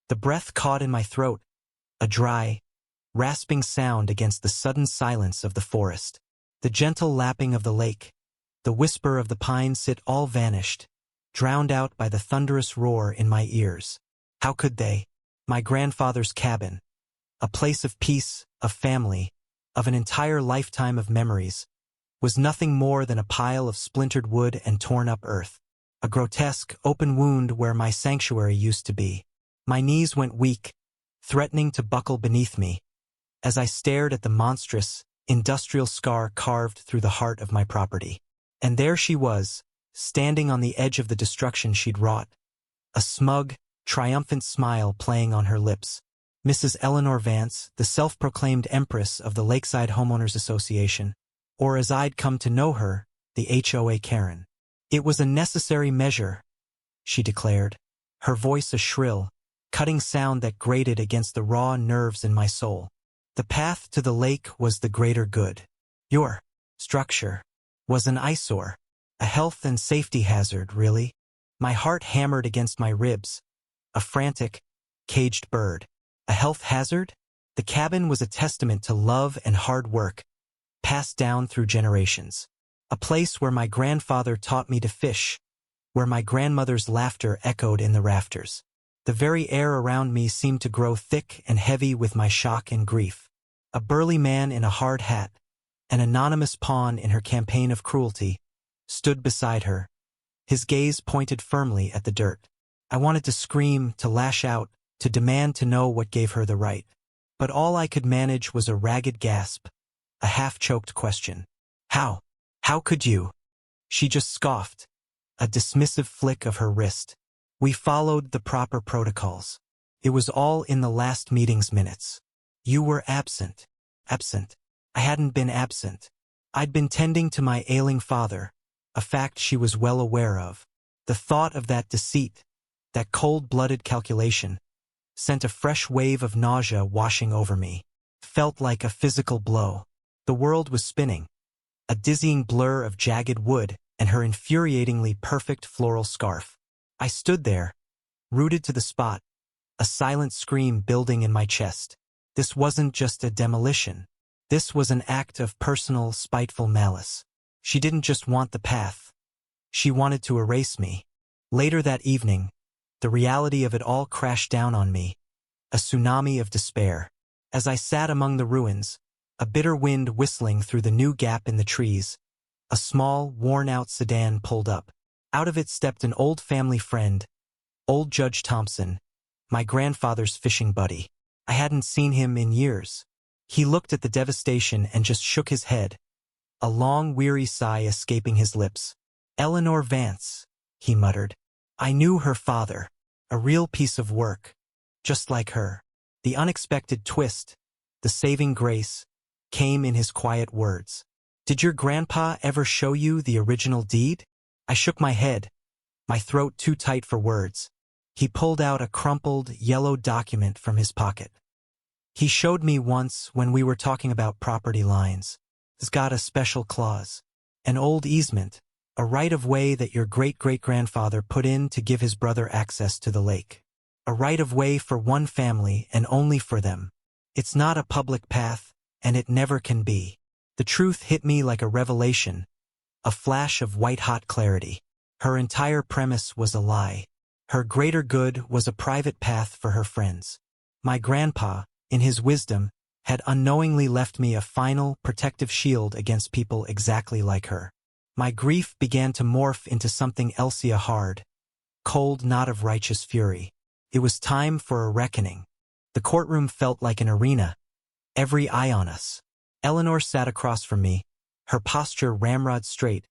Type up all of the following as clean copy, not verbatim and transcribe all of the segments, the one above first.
The breath caught in my throat, a dry, rasping sound against the sudden silence of the forest. The gentle lapping of the lake, the whisper of the pines, it all vanished, drowned out by the thunderous roar in my ears. How could they? My grandfather's cabin, a place of peace, of family, of an entire lifetime of memories, was nothing more than a pile of splintered wood and torn-up earth. A grotesque, open wound where my sanctuary used to be. My knees went weak, threatening to buckle beneath me, as I stared at the monstrous, industrial scar carved through the heart of my property. And there she was, standing on the edge of the destruction she'd wrought, a smug, triumphant smile playing on her lips. Mrs. Eleanor Vance, the self-proclaimed empress of the Lakeside Homeowners Association, or as I'd come to know her, the HOA Karen. It was a necessary measure, she declared, her voice a shrill, cutting sound that grated against the raw nerves in my soul. The path to the lake was the greater good. Your structure was an eyesore, a health and safety hazard, really. My heart hammered against my ribs, a frantic, caged bird. A health hazard? The cabin was a testament to love and hard work, passed down through generations. A place where my grandfather taught me to fish, where my grandmother's laughter echoed in the rafters. The very air around me seemed to grow thick and heavy with my shock and grief. A burly man in a hard hat, an anonymous pawn in her campaign of cruelty, stood beside her, his gaze pointed firmly at the dirt. I wanted to scream, to lash out, to demand to know what gave her the right. But all I could manage was a ragged gasp, a half-choked question. How? How could you? She just scoffed, a dismissive flick of her wrist. We followed the proper protocols. It was all in the last meeting's minutes. You were absent. Absent. I hadn't been absent. I'd been tending to my ailing father, a fact she was well aware of. The thought of that deceit, that cold-blooded calculation, sent a fresh wave of nausea washing over me. Felt like a physical blow. The world was spinning, a dizzying blur of jagged wood and her infuriatingly perfect floral scarf. I stood there, rooted to the spot, a silent scream building in my chest. This wasn't just a demolition. This was an act of personal, spiteful malice. She didn't just want the path. She wanted to erase me. Later that evening, the reality of it all crashed down on me, a tsunami of despair. As I sat among the ruins, a bitter wind whistling through the new gap in the trees, a small, worn-out sedan pulled up. Out of it stepped an old family friend, old Judge Thompson, my grandfather's fishing buddy. I hadn't seen him in years. He looked at the devastation and just shook his head, a long, weary sigh escaping his lips. Eleanor Vance, he muttered. I knew her father, a real piece of work, just like her. The unexpected twist, the saving grace, came in his quiet words. Did your grandpa ever show you the original deed? I shook my head, my throat too tight for words. He pulled out a crumpled, yellow document from his pocket. He showed me once when we were talking about property lines. It's got a special clause, an old easement, a right-of-way that your great-great-grandfather put in to give his brother access to the lake. A right-of-way for one family and only for them. It's not a public path, and it never can be. The truth hit me like a revelation, a flash of white-hot clarity. Her entire premise was a lie. Her greater good was a private path for her friends. My grandpa, in his wisdom, had unknowingly left me a final, protective shield against people exactly like her. My grief began to morph into something else, a hard, cold knot of righteous fury. It was time for a reckoning. The courtroom felt like an arena, every eye on us. Eleanor sat across from me, her posture ramrod straight,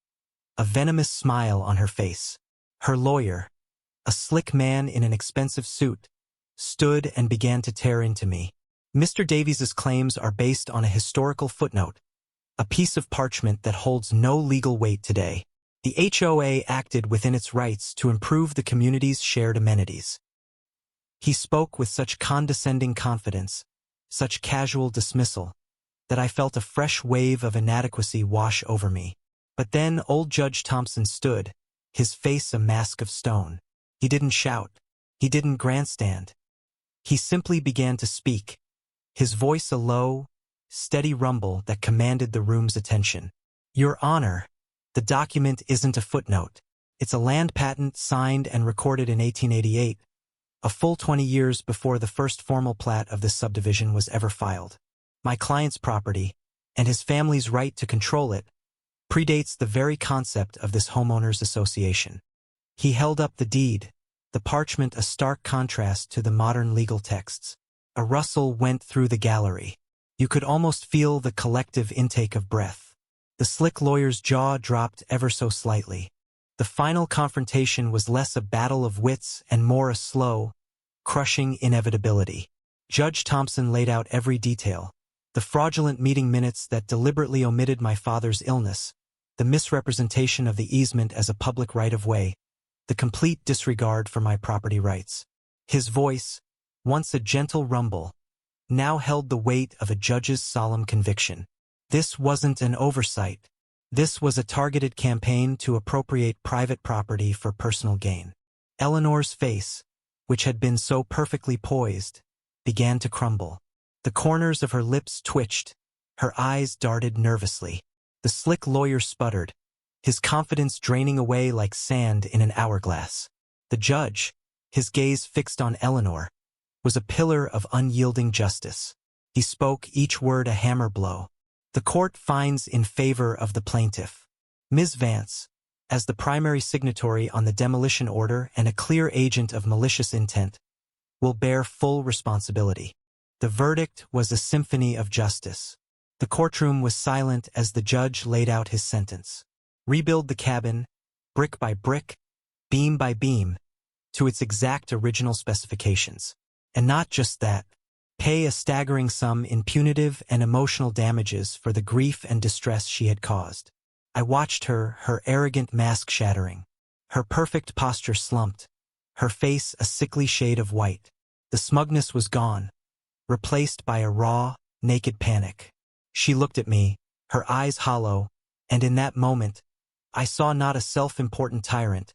a venomous smile on her face. Her lawyer, a slick man in an expensive suit, stood and began to tear into me. Mr. Davies's claims are based on a historical footnote, a piece of parchment that holds no legal weight today. The HOA acted within its rights to improve the community's shared amenities. He spoke with such condescending confidence, such casual dismissal, that I felt a fresh wave of inadequacy wash over me. But then old Judge Thompson stood, his face a mask of stone. He didn't shout. He didn't grandstand. He simply began to speak, his voice a low, steady rumble that commanded the room's attention. Your Honor, the document isn't a footnote. It's a land patent signed and recorded in 1888, a full 20 years before the first formal plat of this subdivision was ever filed. My client's property, and his family's right to control it, predates the very concept of this homeowners association. He held up the deed, the parchment a stark contrast to the modern legal texts. A rustle went through the gallery. You could almost feel the collective intake of breath. The slick lawyer's jaw dropped ever so slightly. The final confrontation was less a battle of wits and more a slow, crushing inevitability. Judge Thompson laid out every detail. The fraudulent meeting minutes that deliberately omitted my father's illness, the misrepresentation of the easement as a public right-of-way, the complete disregard for my property rights. His voice, once a gentle rumble, now held the weight of a judge's solemn conviction. This wasn't an oversight. This was a targeted campaign to appropriate private property for personal gain. Eleanor's face, which had been so perfectly poised, began to crumble. The corners of her lips twitched, her eyes darted nervously. The slick lawyer sputtered, his confidence draining away like sand in an hourglass. The judge, his gaze fixed on Eleanor, was a pillar of unyielding justice. He spoke, each word a hammer blow. The court finds in favor of the plaintiff. Ms. Vance, as the primary signatory on the demolition order and a clear agent of malicious intent, will bear full responsibility. The verdict was a symphony of justice. The courtroom was silent as the judge laid out his sentence. Rebuild the cabin, brick by brick, beam by beam, to its exact original specifications. And not just that, pay a staggering sum in punitive and emotional damages for the grief and distress she had caused. I watched her arrogant mask shattering, her perfect posture slumped, her face a sickly shade of white. The smugness was gone, replaced by a raw, naked panic. She looked at me, her eyes hollow, and in that moment, I saw not a self-important tyrant,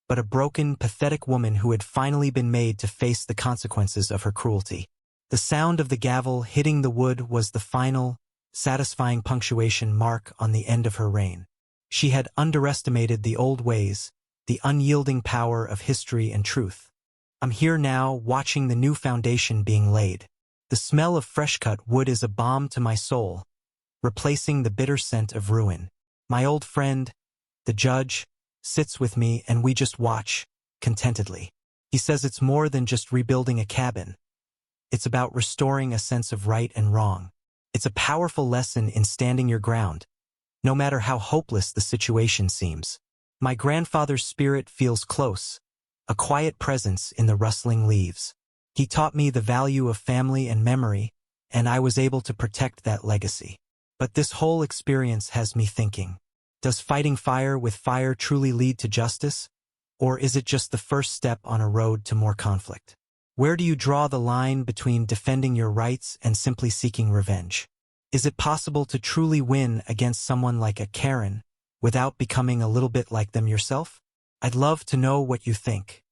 but a broken, pathetic woman who had finally been made to face the consequences of her cruelty. The sound of the gavel hitting the wood was the final, satisfying punctuation mark on the end of her reign. She had underestimated the old ways, the unyielding power of history and truth. I'm here now, watching the new foundation being laid. The smell of fresh-cut wood is a balm to my soul, replacing the bitter scent of ruin. My old friend, the judge, sits with me and we just watch, contentedly. He says it's more than just rebuilding a cabin. It's about restoring a sense of right and wrong. It's a powerful lesson in standing your ground, no matter how hopeless the situation seems. My grandfather's spirit feels close, a quiet presence in the rustling leaves. He taught me the value of family and memory, and I was able to protect that legacy. But this whole experience has me thinking. Does fighting fire with fire truly lead to justice? Or is it just the first step on a road to more conflict? Where do you draw the line between defending your rights and simply seeking revenge? Is it possible to truly win against someone like a Karen without becoming a little bit like them yourself? I'd love to know what you think.